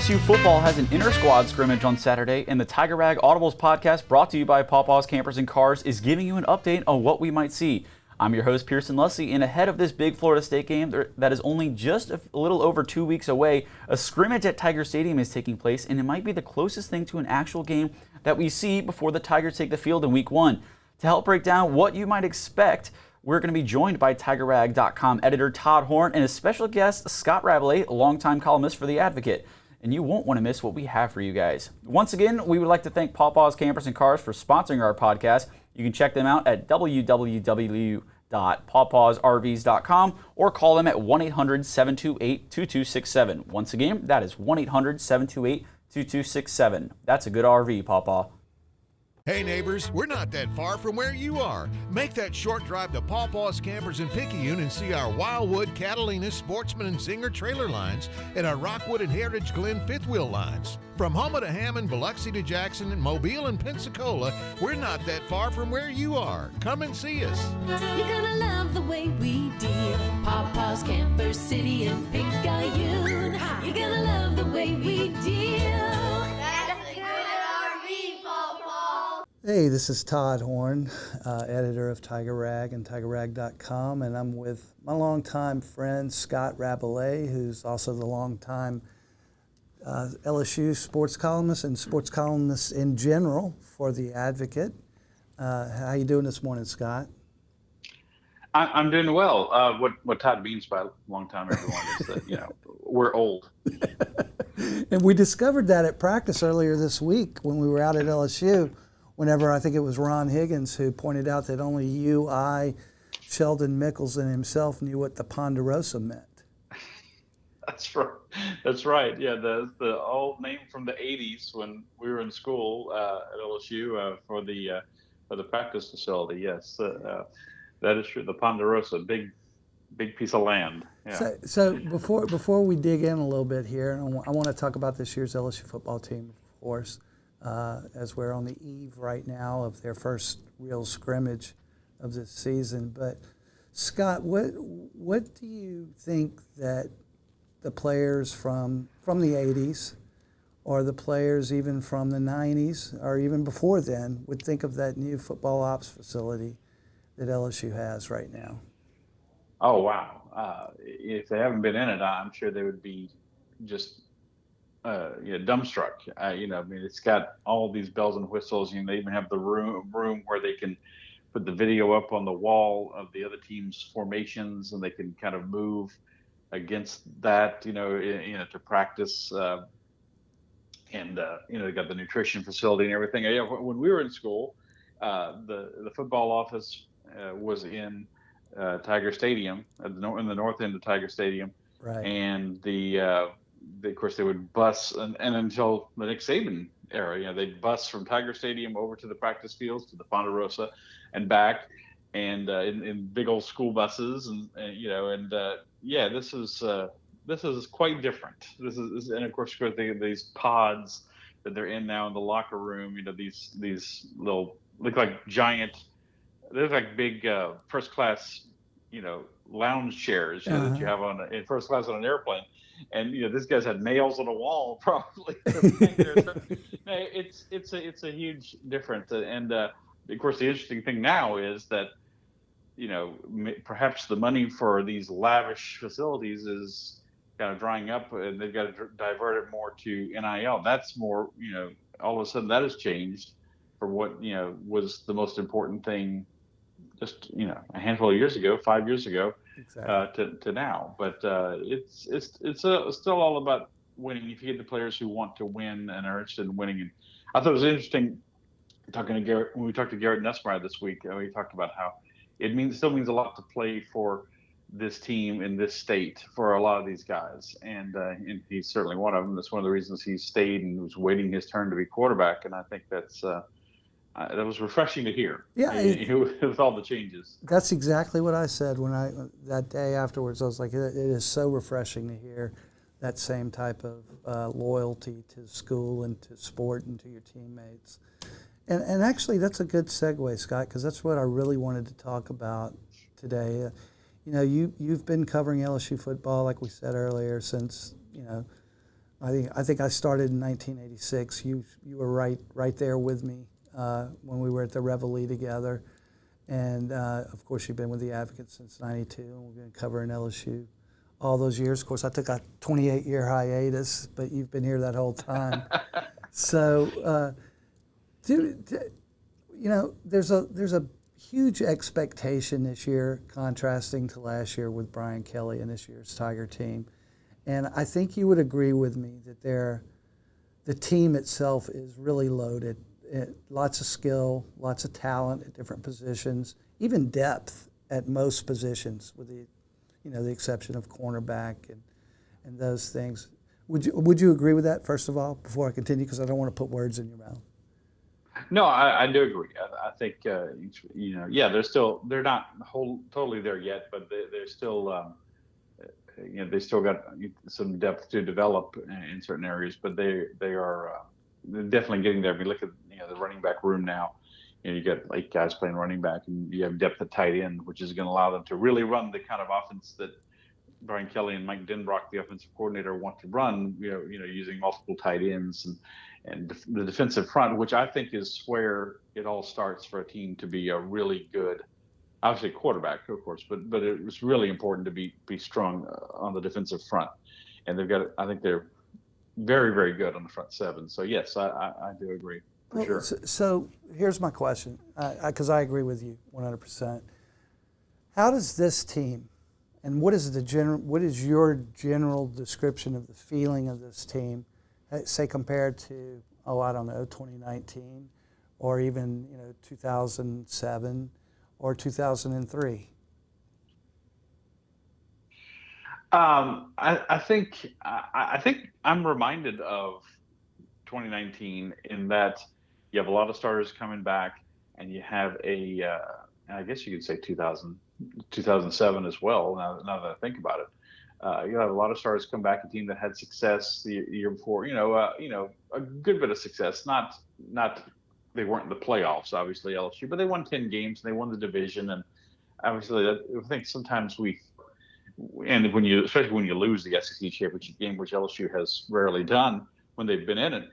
LSU football has an inter-squad scrimmage on Saturday, and the Tiger Rag Audibles Podcast, brought to you by Pawpaws Campers and Cars, is giving you an update on what we might see. I'm your host, Pearson Lussey, and ahead of this big Florida State game that is only just a little over 2 weeks away, a scrimmage at Tiger Stadium is taking place, and it might be the closest thing to an actual game that we see before the Tigers take the field in Week 1. To help break down what you might expect, we're going to be joined by TigerRag.com editor Todd Horn and a special guest, Scott Rabelais, a longtime columnist for The Advocate. And you won't want to miss what we have for you guys. Once again, we would like to thank Pawpaws Campers and Cars for sponsoring our podcast. You can check them out at www.pawpawsrvs.com or call them at 1-800-728-2267. Once again, that is 1-800-728-2267. That's a good RV, Pawpaw. Hey neighbors, we're not that far from where you are. Make that short drive to Pawpaws Campers in Picayune and see our Wildwood, Catalina, Sportsman, and Zinger trailer lines and our Rockwood and Heritage Glen fifth wheel lines. From Houma to Hammond, Biloxi to Jackson, and Mobile and Pensacola, we're not that far from where you are. Come and see us. You're gonna love the way we deal. Pawpaws Campers City and Picayune. You're gonna love the way we deal. Hey, this is Todd Horn, editor of Tiger Rag and TigerRag.com, and I'm with my longtime friend Scott Rabelais, who's also the longtime LSU sports columnist and sports columnist in general for The Advocate. How you doing this morning, Scott? I'm doing well. What Todd means by long time, everyone, is that we're old. And we discovered that at practice earlier this week when we were out at LSU. Whenever I think it was Ron Higgins who pointed out that only you, I, Sheldon Mickles, and himself knew what the Ponderosa meant. That's right. That's right. Yeah, the old name from the '80s when we were in school at LSU for the practice facility. Yes, that is true. The Ponderosa, big piece of land. Yeah. So before we dig in a little bit here, and I want to talk about this year's LSU football team, of course. As we're on the eve right now of their first real scrimmage of this season. But Scott, what do you think that the players from the 80s or the players even from the 90s or even before then would think of that new football ops facility that LSU has right now? Oh, wow. If they haven't been in it, I'm sure they would be just dumbstruck. It's got all these bells and whistles. They even have the room where they can put the video up on the wall of the other team's formations, and they can kind of move against that, to practice. They got the nutrition facility and everything. When we were in school, the football office was in Tiger Stadium, in the north end of Tiger Stadium, right. And of course, they would bus, and until the Nick Saban era, they'd bus from Tiger Stadium over to the practice fields, to the Ponderosa, and back, and in big old school buses, this is quite different. And of course, these pods that they're in now in the locker room, these little look like giant, they're like big first class, lounge chairs that you have in first class on an airplane. And this guy's had nails on a wall probably. It's a huge difference. And of course, the interesting thing now is that perhaps the money for these lavish facilities is kind of drying up, and they've got to divert it more to NIL. That's more, all of a sudden that has changed for what was the most important thing just a handful of years ago, 5 years ago. Exactly. To now, but it's still all about winning. If you get the players who want to win and are interested in winning, and I thought it was interesting talking to Garrett when we talked to Garrett Nussmeier this week. We talked about how it still means a lot to play for this team in this state for a lot of these guys, and he's certainly one of them. That's one of the reasons he stayed and was waiting his turn to be quarterback, and I think that's. That was refreshing to hear. Yeah, with all the changes. That's exactly what I said that day afterwards. I was like, it is so refreshing to hear that same type of loyalty to school and to sport and to your teammates. And actually, that's a good segue, Scott, because that's what I really wanted to talk about today. You've been covering LSU football, like we said earlier, since I think I started in 1986. You were right there with me when we were at the Reveille together, and of course you've been with the Advocates since '92, and we've been covering LSU all those years. Of course, I took a 28-year hiatus, but you've been here that whole time. So, there's a huge expectation this year, contrasting to last year with Brian Kelly and this year's Tiger team. And I think you would agree with me that the team itself is really loaded. Lots of skill, lots of talent at different positions, even depth at most positions, with the exception of cornerback and those things. Would you agree with that, first of all, before I continue, because I don't want to put words in your mouth? No, I do agree. I think they're not totally there yet, but they're still they still got some depth to develop in certain areas, but they are they're definitely getting there. If you look at the running back room now, you got 8 guys playing running back, and you have depth at tight end, which is going to allow them to really run the kind of offense that Brian Kelly and Mike Denbrock, the offensive coordinator, want to run. Using multiple tight ends and the defensive front, which I think is where it all starts for a team to be a really good, obviously quarterback, of course, but it was really important to be strong on the defensive front. And I think they're very, very good on the front seven. So yes, I do agree for sure. So here's my question, because I agree with you 100%. How does this team, and what is your general description of the feeling of this team, say compared to 2019, or even 2007 or 2003? I think I'm reminded of 2019 in that you have a lot of starters coming back, and you have I guess you could say 2007 as well. Now that I think about it, you have a lot of starters come back. A team that had success the year before, a good bit of success. Not they weren't in the playoffs, obviously LSU, but they won 10 games and they won the division. And obviously, I think sometimes especially when you lose the SEC championship game, which LSU has rarely done when they've been in it,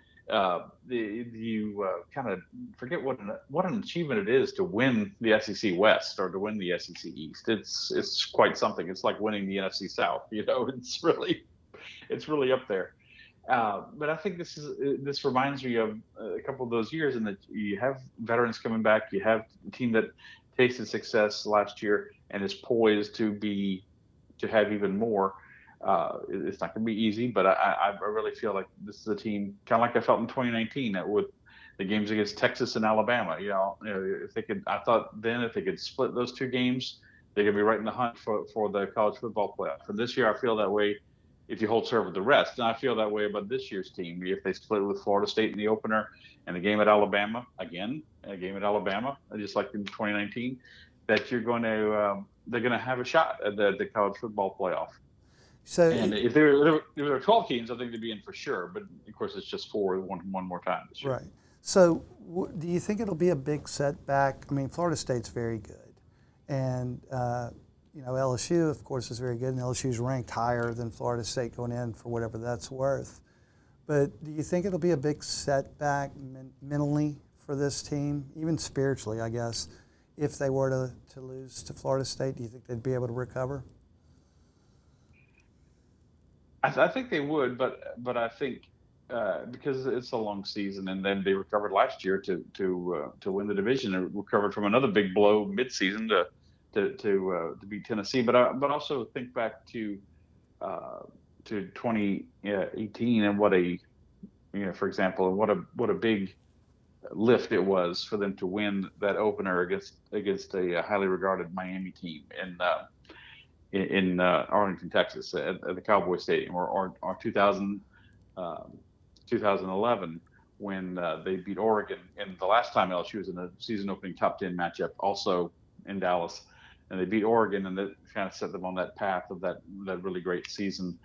you kind of forget what an achievement it is to win the SEC West or to win the SEC East. It's quite something. It's like winning the NFC South. It's really up there. But I think this reminds me of a couple of those years, in that you have veterans coming back. You have a team that tasted success last year and is poised to have even more. It's not going to be easy, but I really feel like this is a team kind of like I felt in 2019 with the games against Texas and Alabama. If they could split those two games, they're going to be right in the hunt for the college football playoff. For this year, I feel that way if you hold serve with the rest. And I feel that way about this year's team. If they split with Florida State in the opener and a game at Alabama, just like in 2019, that they're going to have a shot at the college football playoff. So, and if there were 12 teams, I think they'd be in for sure. But of course, it's just 4 one more time this year. Right. So, do you think it'll be a big setback? I mean, Florida State's very good, and LSU, of course, is very good, and LSU's ranked higher than Florida State going in, for whatever that's worth. But do you think it'll be a big setback mentally for this team, even spiritually, I guess, if they were to lose to Florida State? Do you think they'd be able to recover? I think they would, but I think because it's a long season, and then they recovered last year to win the division, and recovered from another big blow midseason to beat Tennessee. But also think back to 2018 and for example, what a big lift it was for them to win that opener against a highly regarded Miami team in Arlington, Texas, at the Cowboy Stadium, or 2011 when they beat Oregon, and the last time LSU was in a season-opening top 10 matchup, also in Dallas, and they beat Oregon, and that kind of set them on that path of that really great season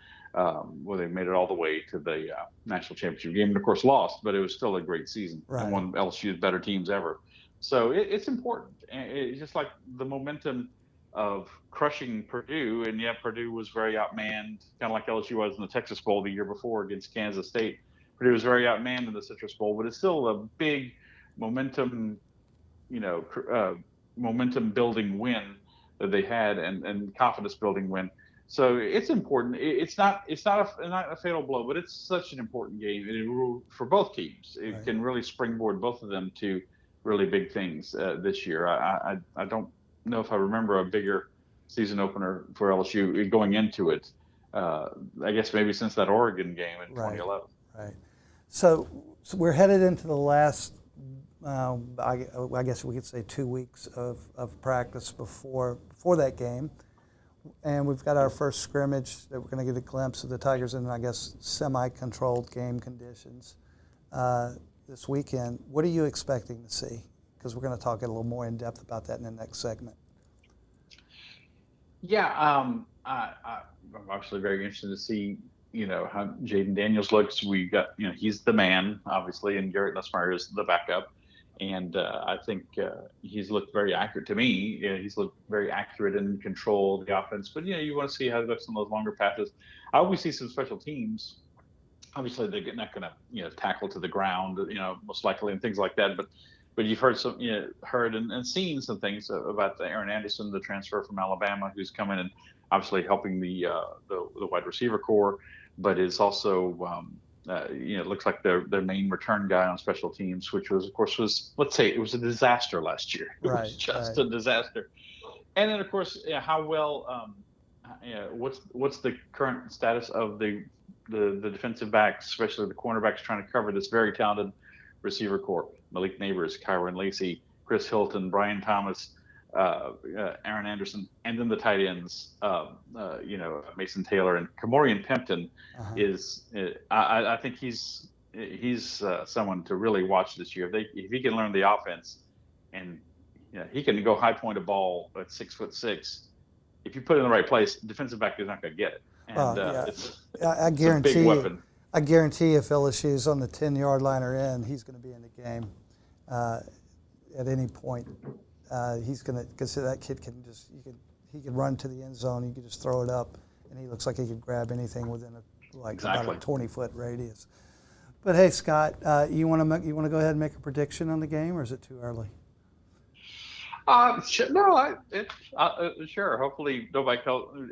where they made it all the way to the national championship game, and of course lost, but it was still a great season, right, and one of LSU's better teams ever. So it's important, and it's just like the momentum of crushing Purdue, and yet Purdue was very outmanned, kind of like LSU was in the Texas Bowl the year before against Kansas State. Purdue was very outmanned in the Citrus Bowl, but it's still a big momentum, momentum building win that they had, and confidence building win. So it's important. It's not a fatal blow, but it's such an important game for both teams. It can really springboard both of them to really big things this year. I don't know if I remember a bigger season opener for LSU going into it. I guess maybe since that Oregon game in 2011. Right. So we're headed into the last, I guess we could say 2 weeks of practice before that game. And we've got our first scrimmage that we're going to get a glimpse of the Tigers in, I guess, semi-controlled game conditions this weekend. What are you expecting to see? Because we're going to talk a little more in depth about that in the next segment. Yeah, I'm obviously very interested to see, how Jaden Daniels looks. We got, he's the man, obviously, and Garrett Nussmeier is the backup. And I think he's looked very accurate to me. He's looked very accurate and control the offense. But, you want to see how he looks on those longer passes. I always see some special teams. Obviously, they're not going to, tackle to the ground, most likely, and things like that. But you've heard heard and seen some things about Aaron Anderson, the transfer from Alabama, who's coming and obviously helping the wide receiver core, but is also it looks like their main return guy on special teams, which was, of course, let's say it was a disaster last year. It was just a disaster. And then, of course, how well, what's the current status of the defensive backs, especially the cornerbacks trying to cover this very talented receiver core? Malik Neighbors, Kyron Lacey, Chris Hilton, Brian Thomas, Aaron Anderson, and then the tight ends, Mason Taylor and Kamorian Pimpton is. I think he's someone to really watch this year. If he can learn the offense, and he can go high point a ball at 6'6". If you put it in the right place, defensive back is not going to get it. And I guarantee it's a big weapon. I guarantee if LSU is on the 10-yard line or in, he's going to be in the game at any point. He's going to, because that kid he can run to the end zone. You can just throw it up, and he looks like he could grab anything within about a 20-foot radius. But hey, Scott, you want to go ahead and make a prediction on the game, or is it too early? Sure. Hopefully nobody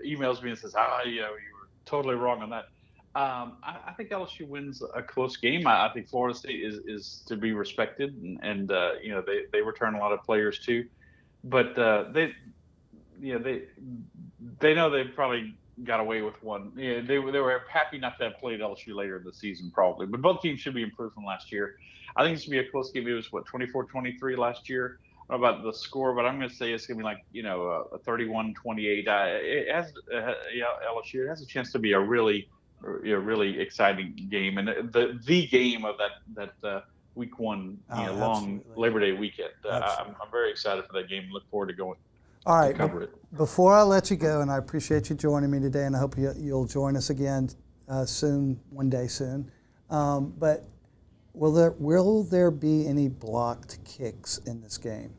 emails me and says, you were totally wrong on that. I think LSU wins a close game. I think Florida State is to be respected, and they return a lot of players too, but they know they probably got away with one. They were happy not to have played LSU later in the season probably, but both teams should be improved from last year. I think it's gonna be a close game. It was 24-23 last year. I don't know about the score, but I'm going to say it's going to be like, a 31-28. It has LSU. It has a chance to be a really exciting game, and the game of that week one, long Labor Day weekend. I'm very excited for that game. Look forward to going. All right, cover it. Before I let you go, and I appreciate you joining me today, and I hope you'll join us again soon, one day soon. But will there be any blocked kicks in this game?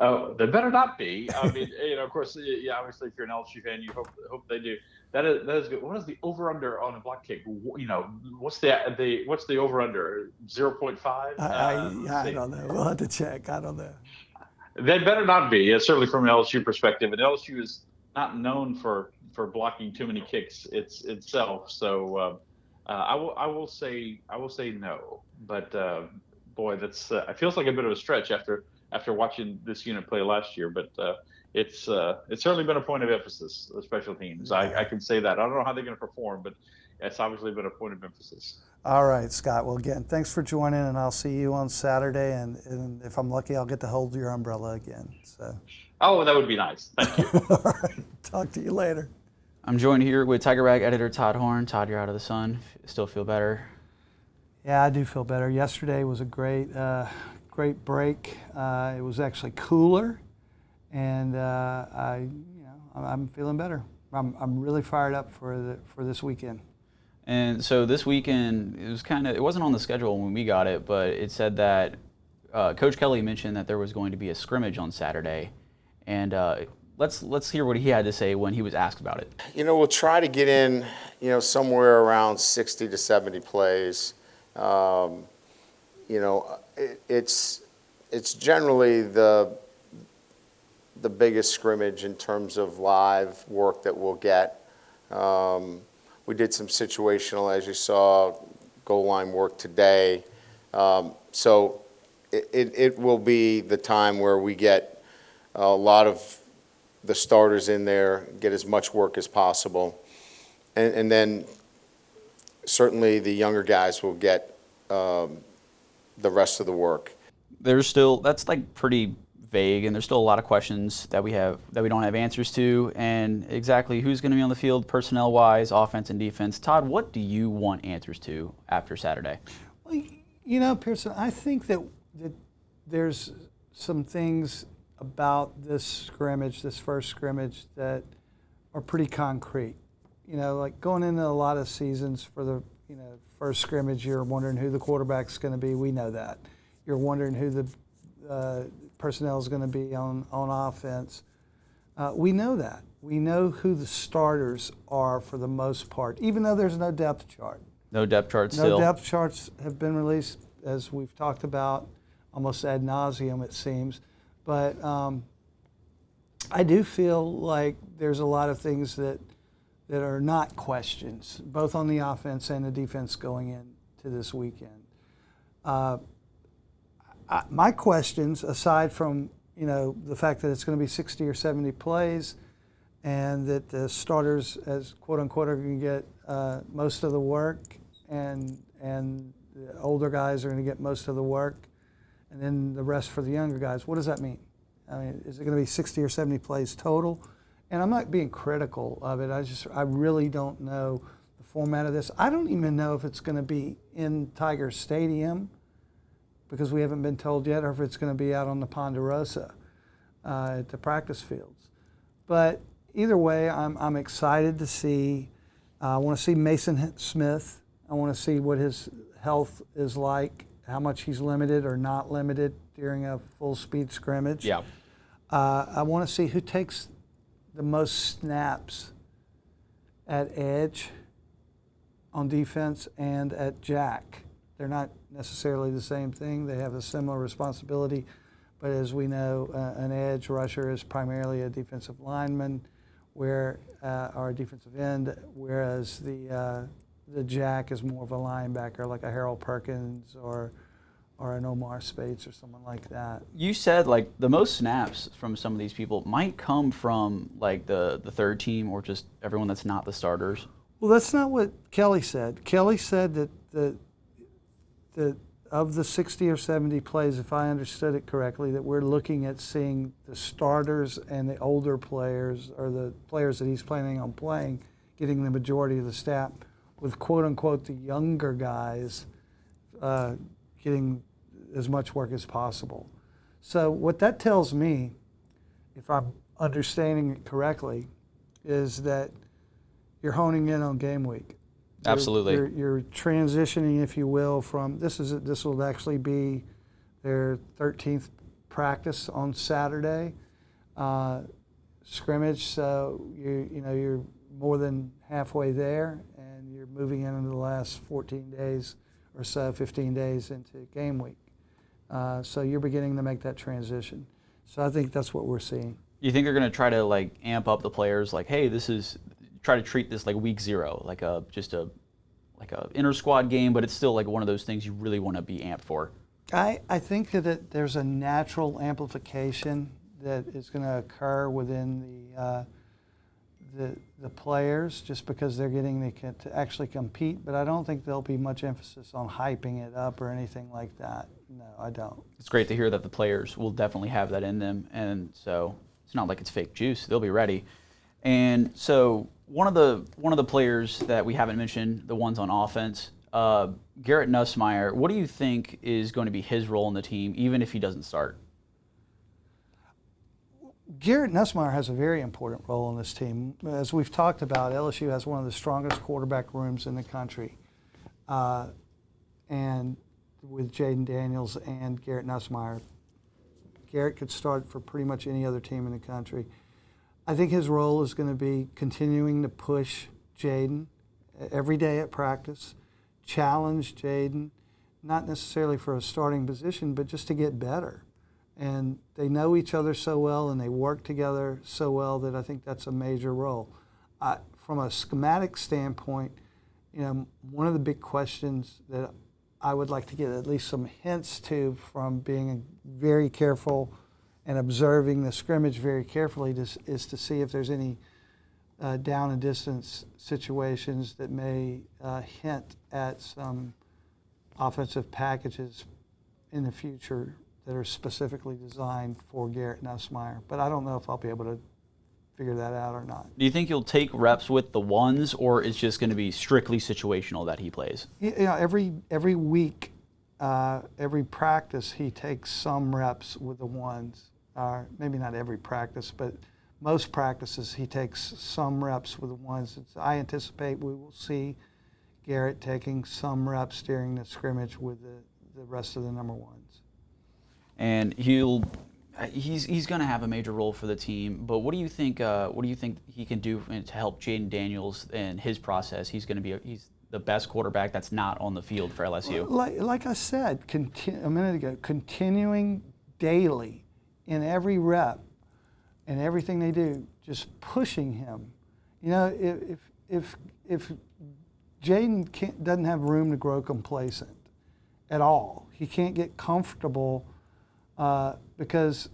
Oh, there better not be. I mean, of course, obviously, if you're an LSU fan, you hope they do. That is good. What is the over/under on a block kick? What's the over/under? 0.5? I don't know. We'll have to check. I don't know. They better not be. Certainly from an LSU perspective, and LSU is not known for blocking too many kicks itself. So I will say no. But boy, that's it feels like a bit of a stretch after watching this unit play last year, but it's certainly been a point of emphasis, the special teams. I can say that. I don't know how they're going to perform, but it's obviously been a point of emphasis. All right, Scott. Well, again, thanks for joining, and I'll see you on Saturday, and if I'm lucky, I'll get to hold your umbrella again. So. Oh, that would be nice. Thank you. All right. Talk to you later. I'm joined here with Tiger Rag editor Todd Horn. Todd, you're out of the sun. Still feel better? Yeah, I do feel better. Yesterday was a great break. It was actually cooler, and I'm feeling better. I'm really fired up for this weekend. And so this weekend, it wasn't on the schedule when we got it, but it said that Coach Kelly mentioned that there was going to be a scrimmage on Saturday, and let's hear what he had to say when he was asked about it. We'll try to get in, somewhere around 60 to 70 plays. It's generally the biggest scrimmage in terms of live work that we'll get. We did some situational, as you saw, goal line work today. So it will be the time where we get a lot of the starters in there, get as much work as possible. And then certainly the younger guys will get the rest of the work. That's like pretty vague, and there's still a lot of questions that we don't have answers to, and exactly who's going to be on the field personnel wise, offense and defense. Todd, what do you want answers to after Saturday? Well, Pearson, I think that there's some things about this first scrimmage, that are pretty concrete. Like going into a lot of seasons for the first scrimmage, you're wondering who the quarterback's going to be. We know that. You're wondering who the personnel is going to be on offense. We know that. We know who the starters are for the most part, even though there's no depth chart. No depth charts still. No depth charts have been released, as we've talked about, almost ad nauseum, it seems. But I do feel like there's a lot of things that are not questions, both on the offense and the defense going into this weekend. My questions, aside from the fact that it's going to be 60 or 70 plays, and that the starters, as quote unquote, are going to get most of the work, and the older guys are going to get most of the work, and then the rest for the younger guys. What does that mean? I mean, is it going to be 60 or 70 plays total? And I'm not being critical of it. I really don't know the format of this. I don't even know if it's going to be in Tiger Stadium, because we haven't been told yet, or if it's going to be out on the Ponderosa at the practice fields. But either way, I'm excited to see. I want to see Mason Smith. I want to see what his health is like, how much he's limited or not limited during a full-speed scrimmage. Yeah. I want to see who takes the most snaps at edge on defense and at jack. They're not necessarily the same thing. They have a similar responsibility, but as we know, an edge rusher is primarily a defensive lineman, or a defensive end, whereas the jack is more of a linebacker, like a Harold Perkins or an Omar Spates or someone like that. You said like the most snaps from some of these people might come from like the third team, or just everyone that's not the starters. Well, that's not what Kelly said. Kelly said that of the 60 or 70 plays, if I understood it correctly, that we're looking at seeing the starters and the older players, or the players that he's planning on playing, getting the majority of the snap, with quote-unquote the younger guys getting as much work as possible. So what that tells me, if I'm understanding it correctly, is that you're honing in on game week. Absolutely. You're transitioning, if you will, from this will actually be their 13th practice on Saturday, scrimmage. So you're more than halfway there, and you're moving into the last 14 days or so, 15 days into game week. So you're beginning to make that transition. So I think that's what we're seeing. You think they're going to try to like amp up the players, like, hey, try to treat this like week 0, like a inter squad game, but it's still like one of those things you really want to be amped for? I think that there's a natural amplification that is going to occur within the players, just because they're getting to actually compete. But I don't think there'll be much emphasis on hyping it up or anything like that. No, I don't. It's great to hear that the players will definitely have that in them, and so it's not like it's fake juice. They'll be ready. And so one of the players that we haven't mentioned, the ones on offense, Garrett Nussmeier, what do you think is going to be his role in the team, even if he doesn't start? Garrett Nussmeier has a very important role in this team. As we've talked about, LSU has one of the strongest quarterback rooms in the country. And with Jaden Daniels and Garrett Nussmeier. Garrett could start for pretty much any other team in the country. I think his role is going to be continuing to push Jaden every day at practice, challenge Jaden, not necessarily for a starting position, but just to get better. And they know each other so well and they work together so well that I think that's a major role. From a schematic standpoint, one of the big questions that I would like to get at least some hints to from being very careful and observing the scrimmage very carefully is to see if there's any down and distance situations that may hint at some offensive packages in the future that are specifically designed for Garrett Nussmeier. But I don't know if I'll be able to figure that out or not. Do you think you'll take reps with the ones, or it's just going to be strictly situational that he plays? Every week, every practice, he takes some reps with the ones. Maybe not every practice, but most practices he takes some reps with the ones. I anticipate we will see Garrett taking some reps during the scrimmage with the rest of the number ones. And he's going to have a major role for the team. But what do you think? What do you think he can do to help Jaden Daniels in his process? He's going to be he's the best quarterback that's not on the field for LSU. Like I said a minute ago, continuing daily in every rep and everything they do, just pushing him. If Jaden doesn't have room to grow complacent at all, he can't get comfortable because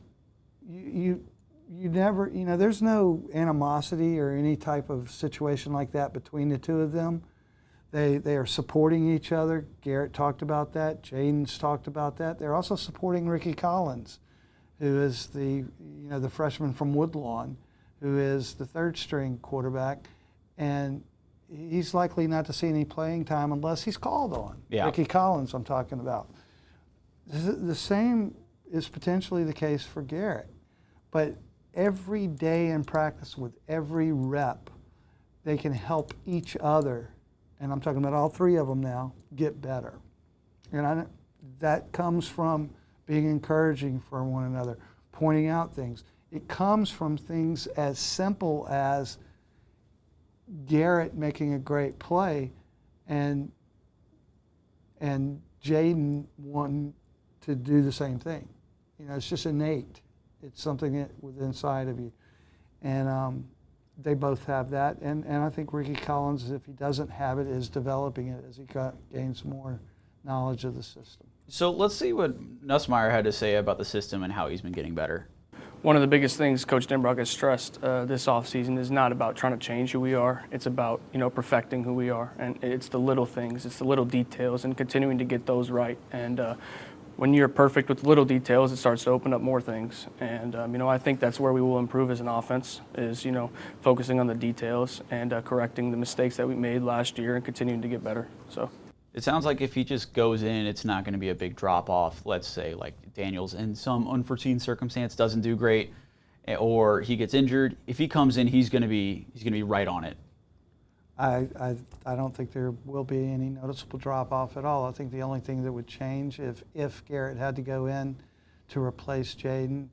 you never, there's no animosity or any type of situation like that between the two of them. They are supporting each other. Garrett talked about that. Jaden's talked about that. They're also supporting Ricky Collins, who is the freshman from Woodlawn, who is the third string quarterback, and he's likely not to see any playing time unless he's called on. Yeah. Ricky Collins, I'm talking about. The same is potentially the case for Garrett, but every day in practice with every rep, they can help each other, and I'm talking about all three of them now, get better. And that comes from being encouraging for one another, pointing out things. It comes from things as simple as Garrett making a great play and Jaden wanting to do the same thing. It's just innate. It's something within inside of you. And they both have that. And I think Ricky Collins, if he doesn't have it, is developing it as he gains more knowledge of the system. So let's see what Nussmeier had to say about the system and how he's been getting better. One of the biggest things Coach Denbrock has stressed this offseason is not about trying to change who we are. It's about, perfecting who we are. And it's the little things, it's the little details, and continuing to get those right. And when you're perfect with little details, it starts to open up more things. And, I think that's where we will improve as an offense is, focusing on the details and correcting the mistakes that we made last year and continuing to get better. So. It sounds like if he just goes in, it's not going to be a big drop-off. Let's say like Daniels in some unforeseen circumstance doesn't do great, or he gets injured. If he comes in, he's going to be right on it. I don't think there will be any noticeable drop-off at all. I think the only thing that would change if Garrett had to go in to replace Jaden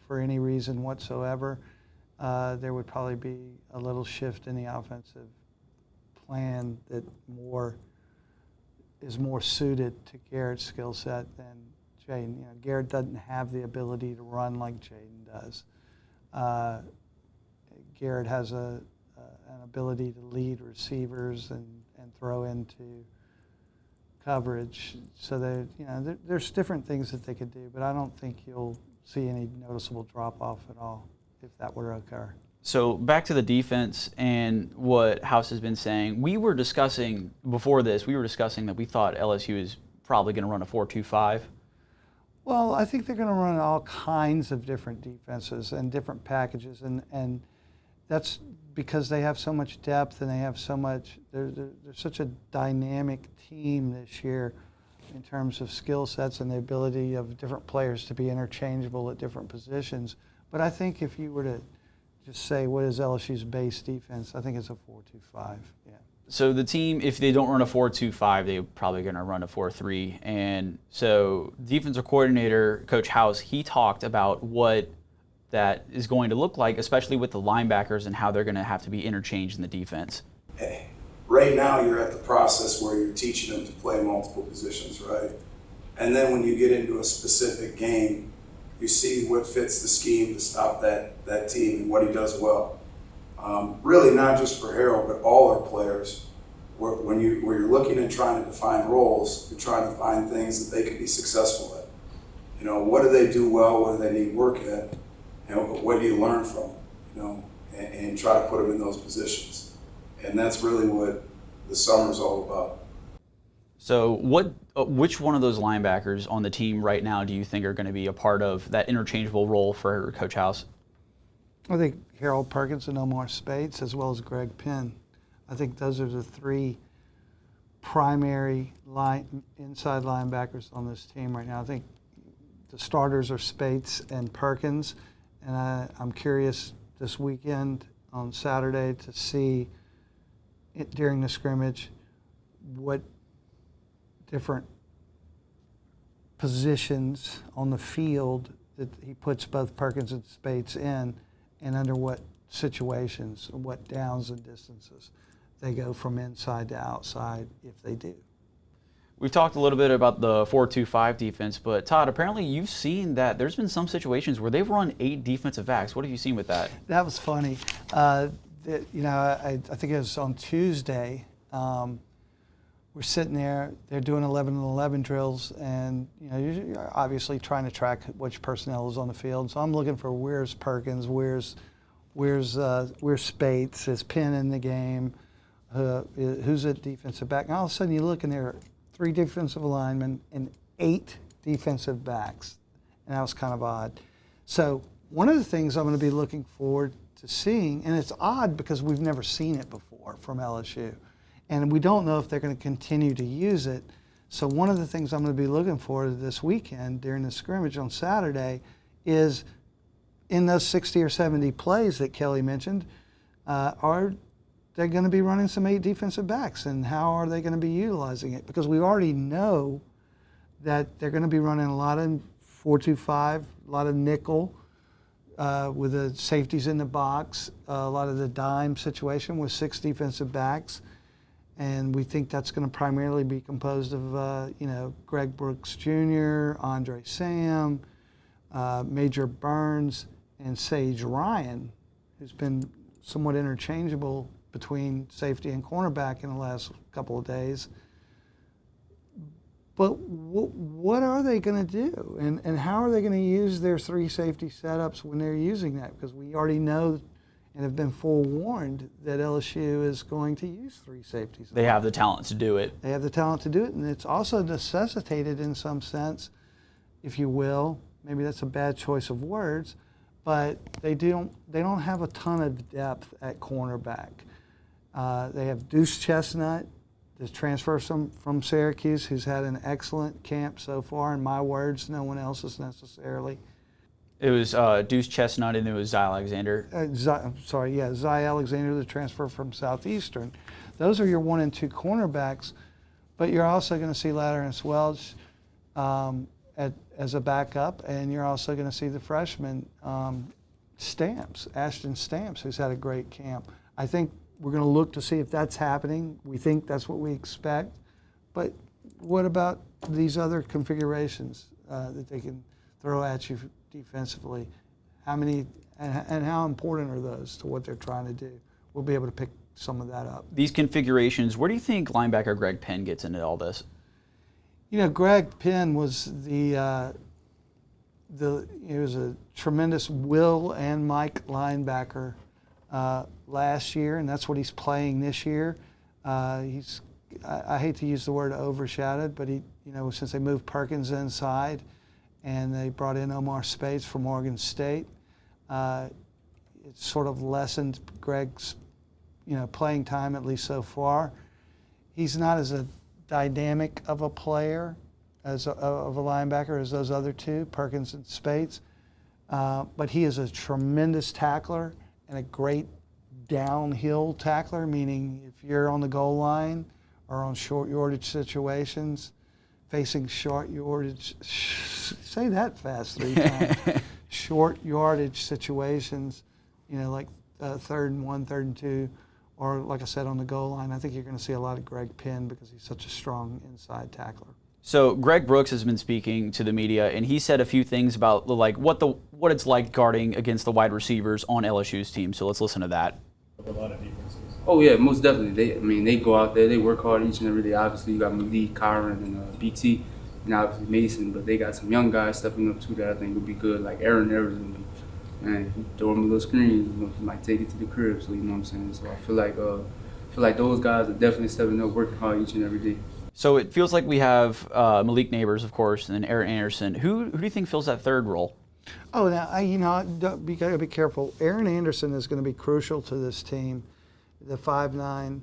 for any reason whatsoever, there would probably be a little shift in the offensive plan that is more suited to Garrett's skill set than Jaden. Garrett doesn't have the ability to run like Jaden does. Garrett has an ability to lead receivers and throw into coverage. So there's different things that they could do, but I don't think you'll see any noticeable drop-off at all if that were to occur. So back to the defense and what House has been saying. We were discussing before this, that we thought LSU is probably going to run a 4-2-5. Well, I think they're going to run all kinds of different defenses and different packages, and that's because they have so much depth and they have so much. They're such a dynamic team this year in terms of skill sets and the ability of different players to be interchangeable at different positions. But I think if you were to just say what is LSU's base defense, I think it's a 4-2-5. Yeah. So the team, if they don't run a 4-2-5, they're probably going to run a 4-3. And so defensive coordinator, Coach House, he talked about what that is going to look like, especially with the linebackers and how they're going to have to be interchanged in the defense. Hey, right now you're at the process where you're teaching them to play multiple positions, right? And then when you get into a specific game, you see what fits the scheme to stop that team and what he does well. Really not just for Harold, but all our players. Where you're looking and trying to define roles, you're trying to find things that they can be successful at. You know, what do they do well? What do they need work at? You know, what do you learn from them? You know, and try to put them in those positions. And that's really what the summer's all about. So which one of those linebackers on the team right now do you think are going to be a part of that interchangeable role for Coach House? I think Harold Perkins and Omar Speights, as well as Greg Penn. I think those are the three primary inside linebackers on this team right now. I think the starters are Speights and Perkins, and I'm curious this weekend on Saturday to see it during the scrimmage what different positions on the field that he puts both Perkins and Speights in, and under what situations, what downs and distances they go from inside to outside if they do. We've talked a little bit about the 4-2-5 defense, but Todd, apparently you've seen that there's been some situations where they've run 8 defensive backs. What have you seen with that? That was funny. I think it was on Tuesday. We're sitting there, they're doing 11 and 11 drills, and you're obviously trying to track which personnel is on the field. So I'm looking for where's Perkins, where's Speights, is Penn in the game, who's at defensive back. And all of a sudden you look and there are 3 defensive linemen and 8 defensive backs, and that was kind of odd. So one of the things I'm going to be looking forward to seeing, and it's odd because we've never seen it before from LSU, and we don't know if they're going to continue to use it. So one of the things I'm going to be looking for this weekend during the scrimmage on Saturday is in those 60 or 70 plays that Kelly mentioned, are they going to be running some 8 defensive backs, and how are they going to be utilizing it? Because we already know that they're going to be running a lot of 4-2-5, a lot of nickel with the safeties in the box, a lot of the dime situation with 6 defensive backs. And we think that's going to primarily be composed of, Greg Brooks Jr., Andre Sam, Major Burns, and Sage Ryan, who's been somewhat interchangeable between safety and cornerback in the last couple of days. But what are they going to do? And how are they going to use their 3 safety setups when they're using that? Because we already know and have been forewarned that LSU is going to use 3 safeties. They have the talent to do it. They have the talent to do it, and it's also necessitated in some sense, if you will. Maybe that's a bad choice of words, but they don't have a ton of depth at cornerback. They have Deuce Chestnut, the transfer from Syracuse, who's had an excellent camp so far. In my words, no one else's necessarily. It was Deuce Chestnut and it was Zy Alexander. Zy Alexander, the transfer from Southeastern. Those are your 1 and 2 cornerbacks, but you're also going to see Latterance Welch as a backup, and you're also going to see the freshman Ashton Stamps, who's had a great camp. I think we're going to look to see if that's happening. We think that's what we expect, but what about these other configurations that they can throw at you defensively? How many and how important are those to what they're trying to do? We'll be able to pick some of that up. These configurations, where do you think linebacker Greg Penn gets into all this? Greg Penn was he was a tremendous will and Mike linebacker last year, and that's what he's playing this year. I hate to use the word overshadowed, but since they moved Perkins inside and they brought in Omar Speights from Oregon State, it sort of lessened Greg's playing time, at least so far. He's not as a dynamic of a player of a linebacker as those other 2, Perkins and Speights, but he is a tremendous tackler and a great downhill tackler, meaning if you're on the goal line or on short yardage situations, facing short yardage, say that fast 3 times, short yardage situations, like 3rd and 1, 3rd and 2, or like I said, on the goal line, I think you're going to see a lot of Greg Penn because he's such a strong inside tackler. So Greg Brooks has been speaking to the media, and he said a few things about what it's like guarding against the wide receivers on LSU's team. So let's listen to that. A lot of defenses. Oh yeah, most definitely. They go out there, they work hard each and every day. Obviously, you got Malik, Kyron, and BT, and obviously Mason. But they got some young guys stepping up too that I think will be good. Like Aaron Everson, and he throw him a little screen, he might take it to the crib. So you know what I'm saying. So I feel like those guys are definitely stepping up, working hard each and every day. So it feels like we have Malik Neighbors, of course, and then Aaron Anderson. Who do you think fills that third role? Oh, now gotta be careful. Aaron Anderson is going to be crucial to this team. The 5'9",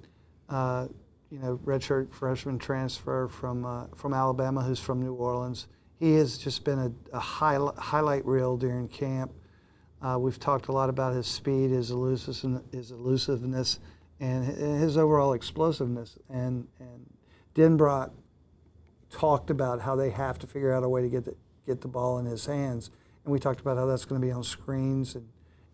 redshirt freshman transfer from Alabama, who's from New Orleans. He has just been a highlight reel during camp. We've talked a lot about his speed, his elusiveness, and his overall explosiveness. And Denbrock talked about how they have to figure out a way to get the ball in his hands. And we talked about how that's going to be on screens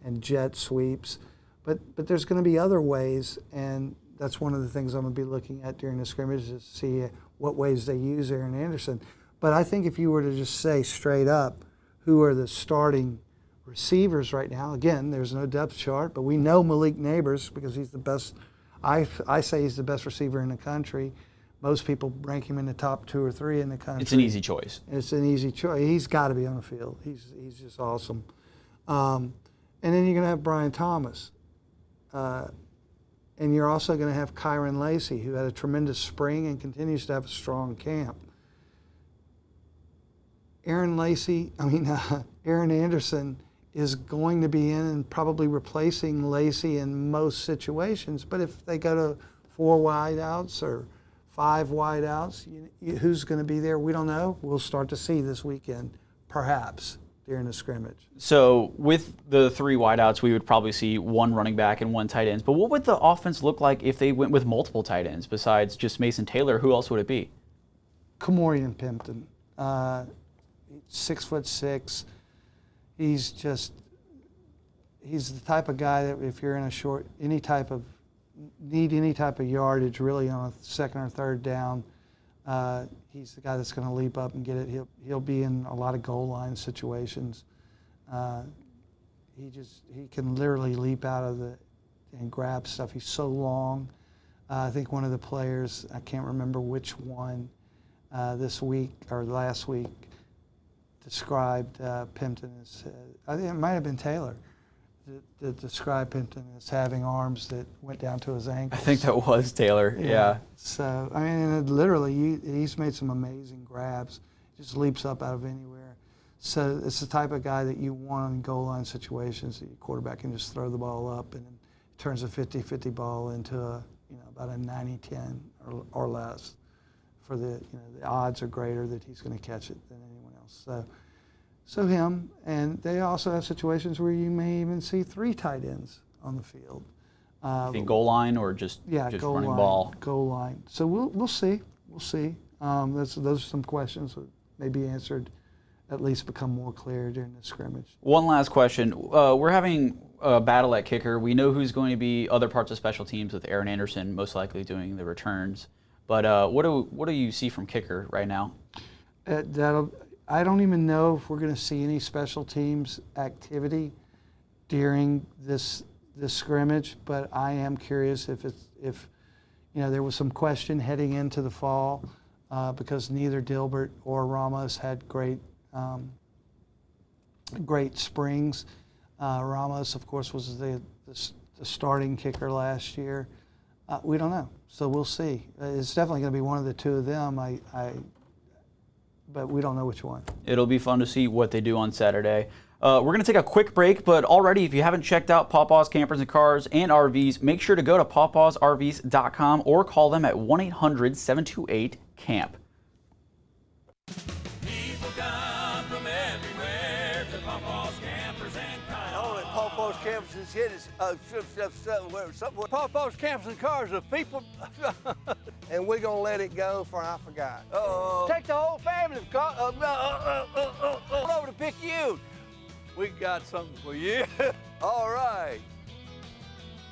and jet sweeps. But there's going to be other ways, and that's one of the things I'm going to be looking at during the scrimmage to see what ways they use Aaron Anderson. But I think if you were to just say straight up who are the starting receivers right now, again, there's no depth chart, but we know Malik Neighbors because he's the best. I say he's the best receiver in the country. Most people rank him in the top 2 or 3 in the country. It's an easy choice. It's an easy choice. He's got to be on the field. He's just awesome. And then you're going to have Brian Thomas. And you're also going to have Kyron Lacey, who had a tremendous spring and continues to have a strong camp. Aaron Anderson is going to be in and probably replacing Lacey in most situations. But if they go to 4 wideouts or 5 wideouts, who's going to be there? We don't know. We'll start to see this weekend, perhaps, during the scrimmage. So with the 3 wideouts, we would probably see 1 running back and 1 tight ends. But what would the offense look like if they went with multiple tight ends besides just Mason Taylor? Who else would it be? Kamorian Pimpton, 6'6". He's the type of guy that if you're in any type of yardage really on a 2nd or 3rd down, he's the guy that's going to leap up and get it. He'll be in a lot of goal line situations. He can literally leap out of and grab stuff. He's so long. I think one of the players, I can't remember which one, this week or last week, described Pimpton as, I think it might have been Taylor, that described Pimpton as having arms that went down to his ankles. I think that was Taylor, yeah. So, I mean, literally, he's made some amazing grabs. Just leaps up out of anywhere. So it's the type of guy that you want in goal line situations that your quarterback can just throw the ball up and it turns a 50-50 ball into about a 90-10 or less. For the odds are greater that he's going to catch it than anyone else. So him, and they also have situations where you may even see 3 tight ends on the field. You think goal line or just goal running line, ball? Goal line. So we'll see. We'll see. Those are some questions that may be answered, at least become more clear during the scrimmage. One last question. We're having a battle at kicker. We know who's going to be other parts of special teams with Aaron Anderson most likely doing the returns. But what do you see from kicker right now? I don't even know if we're going to see any special teams activity during this scrimmage. But I am curious if there was some question heading into the fall because neither Dilbert or Ramos had great springs. Ramos, of course, was the starting kicker last year. We don't know, so we'll see. It's definitely going to be one of the 2 of them. But we don't know which one. It'll be fun to see what they do on Saturday. We're going to take a quick break, but already, if you haven't checked out Pawpaw's Campers and Cars and RVs, make sure to go to pawpawsrvs.com or call them at 1-800-728-CAMP. People come from everywhere to Pawpaw's Campers and Cars. At Pawpaw's Campers and Cities, somewhere. Pawpaw's Campers and Cars of people. And we're going to let it go for I forgot. Take the whole family over to Picayune. We got something for you. All right.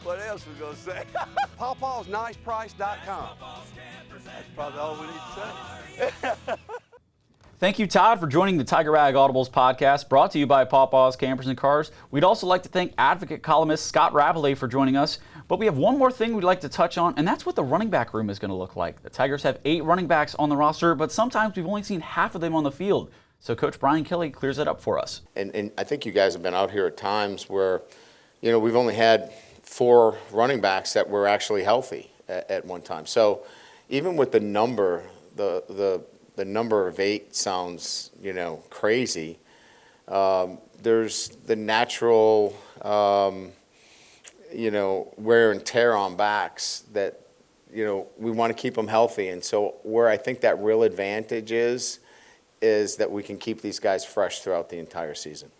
What else we going to say? PawpawsNicePrice.com. That's probably all we need to say. Thank you, Todd, for joining the Tiger Rag Audibles podcast, brought to you by Pawpaw's Campers and Cars. We'd also like to thank advocate columnist Scott Rabelais for joining us. But we have one more thing we'd like to touch on, and that's what the running back room is going to look like. The Tigers have 8 running backs on the roster, but sometimes we've only seen half of them on the field. So Coach Brian Kelly clears that up for us. And I think you guys have been out here at times where, we've only had 4 running backs that were actually healthy at one time. So even with the number, the number of 8 sounds, crazy. There's the natural, wear and tear on backs that, we want to keep them healthy. And so where I think that real advantage is that we can keep these guys fresh throughout the entire season.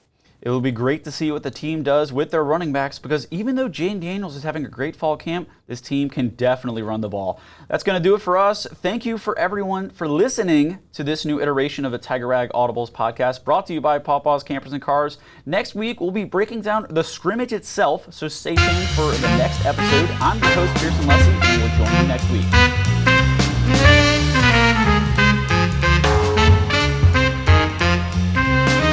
It will be great to see what the team does with their running backs, because even though Jane Daniels is having a great fall camp, this team can definitely run the ball. That's going to do it for us. Thank you for everyone for listening to this new iteration of the Tiger Rag Audibles podcast, brought to you by Pawpaw's Campers and Cars. Next week, we'll be breaking down the scrimmage itself, so stay tuned for the next episode. I'm your host, Pearson Leslie, and we'll join you next week.